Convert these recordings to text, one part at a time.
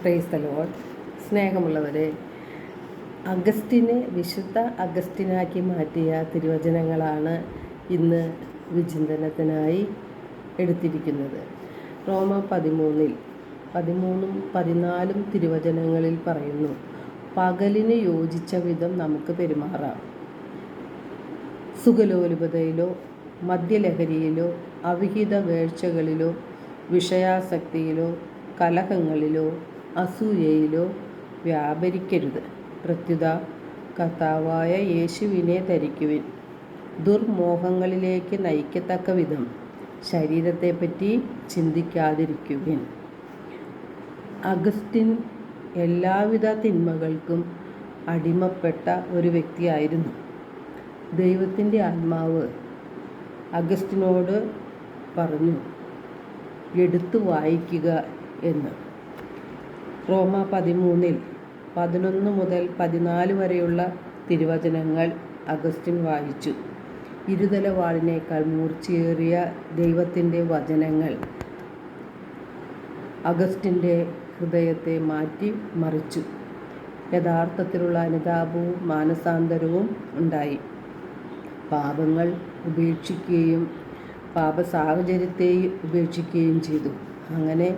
Praise the Lord. സ്നേഹമുള്ളവരെ, വിശുദ്ധ അഗസ്റ്റിനാക്കി മാറ്റിയ തിരുവചനങ്ങളാണ് ഇന്ന് വിചിന്തനത്തിനായി എടുത്തിരിക്കുന്നത്. റോമ 13-14 തിരുവചനങ്ങളിൽ പറയുന്നു, പകലിന് യോജിച്ച വിധം നമുക്ക് പെരുമാറാം. സുഖലോലുപതയിലോ മദ്യലഹരിയിലോ അവിഹിത വേഴ്ചകളിലോ വിഷയാസക്തിയിലോ കലഹങ്ങളിലോ അസൂയയിലോ വ്യാപരിക്കരുത്. പ്രത്യുത കർത്താവായ യേശുവിനെ ധരിക്കുവിൻ. ദുർമോഹങ്ങളിലേക്ക് നയിക്കത്തക്ക വിധം ശരീരത്തെപ്പറ്റി ചിന്തിക്കാതിരിക്കുവിൻ. അഗസ്റ്റിൻ എല്ലാവിധ തിന്മകൾക്കും അടിമപ്പെട്ട ഒരു വ്യക്തിയായിരുന്നു. ദൈവത്തിൻ്റെ ആത്മാവ് അഗസ്റ്റിനോട് പറഞ്ഞു, എടുത്തു വായിക്കുക എന്ന്. റോമ 13-11 വരെയുള്ള തിരുവചനങ്ങൾ അഗസ്റ്റിൻ വായിച്ചു. ഇരുതല വാളിനേക്കാൾ മൂർച്ചയേറിയ ദൈവത്തിൻ്റെ വചനങ്ങൾ അഗസ്റ്റിൻ്റെ ഹൃദയത്തെ മാറ്റി മറിച്ചു. യഥാർത്ഥത്തിലുള്ള അനുതാപവും മാനസാന്തരവും ഉണ്ടായി. പാപങ്ങൾ ഉപേക്ഷിക്കുകയും പാപസാഹചര്യത്തെ ഉപേക്ഷിക്കുകയും ചെയ്തു. അങ്ങനെ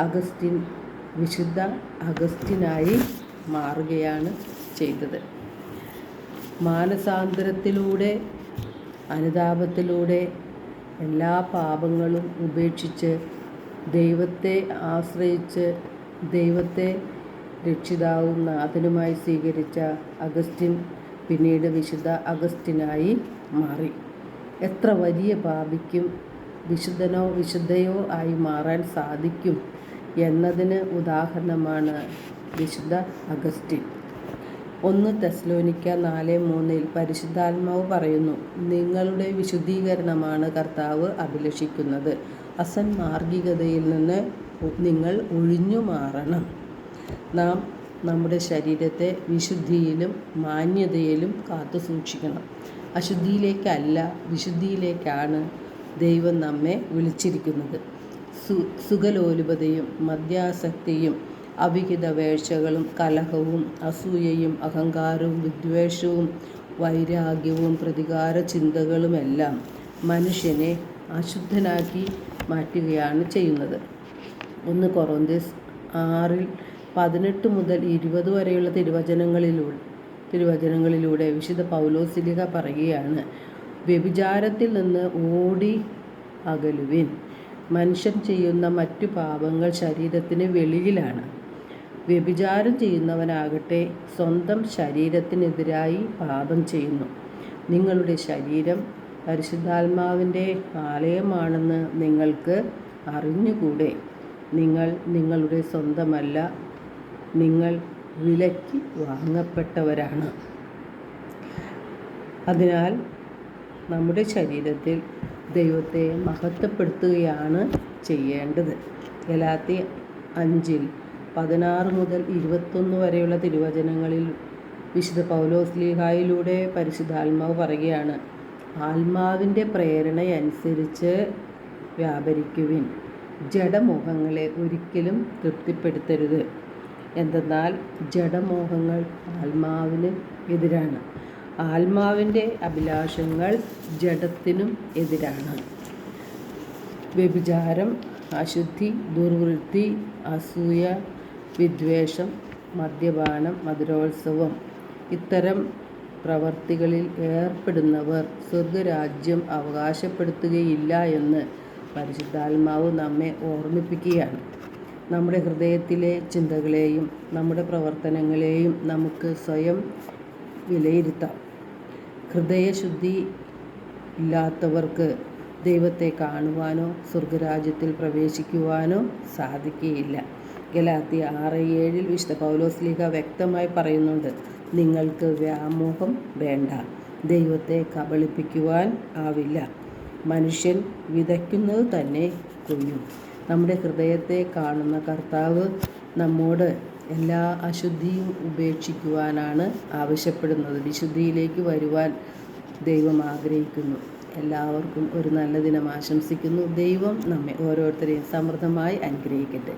അഗസ്റ്റിൻ വിശുദ്ധ അഗസ്റ്റിനായി മാറുകയാണ് ചെയ്തത്. മാനസാന്തരത്തിലൂടെ, അനുതാപത്തിലൂടെ എല്ലാ പാപങ്ങളും ഉപേക്ഷിച്ച് ദൈവത്തെ ആശ്രയിച്ച് ദൈവത്തെ രക്ഷിതാവും നാഥനുമായി സ്വീകരിച്ച അഗസ്റ്റിൻ പിന്നീട് വിശുദ്ധ അഗസ്റ്റിനായി മാറി. എത്ര വലിയ പാപിക്കും വിശുദ്ധനോ വിശുദ്ധയോ ആയി മാറാൻ സാധിക്കും എന്നതിന് ഉദാഹരണമാണ് വിശുദ്ധ അഗസ്റ്റിൻ. 1 തെസ്സലോനിക്ക 4:3 പരിശുദ്ധാത്മാവ് പറയുന്നു, നിങ്ങളുടെ വിശുദ്ധീകരണമാണ് കർത്താവ് അഭിലഷിക്കുന്നത്. അസന്മാർഗികതയിൽ നിന്ന് നിങ്ങൾ ഒഴിഞ്ഞു മാറണം. നാം നമ്മുടെ ശരീരത്തെ വിശുദ്ധിയിലും മാന്യതയിലും കാത്തു സൂക്ഷിക്കണം. അശുദ്ധിയിലേക്കല്ല, വിശുദ്ധിയിലേക്കാണ് ദൈവം നമ്മെ വിളിച്ചിരിക്കുന്നത്. സുഖലോലുപതയും മദ്യാസക്തിയും അവിഹിത വേഴ്ചകളും കലഹവും അസൂയയും അഹങ്കാരവും വിദ്വേഷവും വൈരാഗ്യവും പ്രതികാര ചിന്തകളുമെല്ലാം മനുഷ്യനെ അശുദ്ധനാക്കി മാറ്റുകയാണ് ചെയ്യുന്നത്. 1 കൊറിന്ത്യർ 6:18-20 വരെയുള്ള തിരുവചനങ്ങളിലൂടെ വിശുദ്ധ പൗലോസ്ലീഹ പറയുകയാണ്, വ്യഭിചാരത്തിൽ നിന്ന് ഓടി അകലുവിൻ. മനുഷ്യൻ ചെയ്യുന്ന മറ്റു പാപങ്ങൾ ശരീരത്തിന് വെളിയിലാണ്. വ്യഭിചാരം ചെയ്യുന്നവനാകട്ടെ സ്വന്തം ശരീരത്തിനെതിരായി പാപം ചെയ്യുന്നു. നിങ്ങളുടെ ശരീരം പരിശുദ്ധാത്മാവിൻ്റെ ആലയമാണെന്ന് നിങ്ങൾക്ക് അറിഞ്ഞുകൂടെ? നിങ്ങൾ നിങ്ങളുടെ സ്വന്തമല്ല, നിങ്ങൾ വിലയ്ക്ക് വാങ്ങപ്പെട്ടവരാണ്. അതിനാൽ നമ്മുടെ ശരീരത്തിൽ ദൈവത്തെ മഹത്വപ്പെടുത്തുകയാണ് ചെയ്യേണ്ടത്. ഗലാത്യർ 5:16-21 വരെയുള്ള തിരുവചനങ്ങളിൽ വിശുദ്ധ പൗലോസ്ലീഹായിലൂടെ പരിശുദ്ധാത്മാവ് പറയുകയാണ്, ആത്മാവിൻ്റെ പ്രേരണയനുസരിച്ച് വ്യാപരിക്കുവിൻ. ജഡമോഹങ്ങളെ ഒരിക്കലും തൃപ്തിപ്പെടുത്തരുത്. എന്തെന്നാൽ ജഡമോഹങ്ങൾ ആത്മാവിന് എതിരാണ്, ആത്മാവിൻ്റെ അഭിലാഷങ്ങൾ ജഡത്തിനും എതിരാണ്. വ്യഭിചാരം, അശുദ്ധി, ദുർവൃത്തി, അസൂയ, വിദ്വേഷം, മദ്യപാനം, മധുരോത്സവം ഇത്തരം പ്രവർത്തികളിൽ ഏർപ്പെടുന്നവർ സ്വർഗരാജ്യം അവകാശപ്പെടുത്തുകയില്ല എന്ന് പരിശുദ്ധാത്മാവ് നമ്മെ ഓർമ്മിപ്പിക്കുകയാണ്. നമ്മുടെ ഹൃദയത്തിലെ ചിന്തകളെയും നമ്മുടെ പ്രവർത്തനങ്ങളെയും നമുക്ക് സ്വയം വിലയിരുത്താം. ഹൃദയശുദ്ധി ഇല്ലാത്തവർക്ക് ദൈവത്തെ കാണുവാനോ സ്വർഗരാജ്യത്തിൽ പ്രവേശിക്കുവാനോ സാധിക്കുകയില്ല. ഗലാത്യർ 6:7 വിശുദ്ധ പൗലോസ്ലീഹ വ്യക്തമായി പറയുന്നുണ്ട്, നിങ്ങൾക്ക് വ്യാമോഹം വേണ്ട, ദൈവത്തെ കബളിപ്പിക്കുവാൻ ആവില്ല. മനുഷ്യൻ വിതയ്ക്കുന്നത് തന്നെ കൊയ്യും. നമ്മുടെ ഹൃദയത്തെ കാണുന്ന കർത്താവ് നമ്മോട് എല്ലാ അശുദ്ധിയും ഉപേക്ഷിക്കുവാനാണ് ആവശ്യപ്പെടുന്നത്. വിശുദ്ധിയിലേക്ക് വരുവാൻ ദൈവം ആഗ്രഹിക്കുന്നു. എല്ലാവർക്കും ഒരു നല്ല ദിനം ആശംസിക്കുന്നു. ദൈവം നമ്മെ ഓരോരുത്തരെയും സമൃദ്ധമായി അനുഗ്രഹിക്കട്ടെ.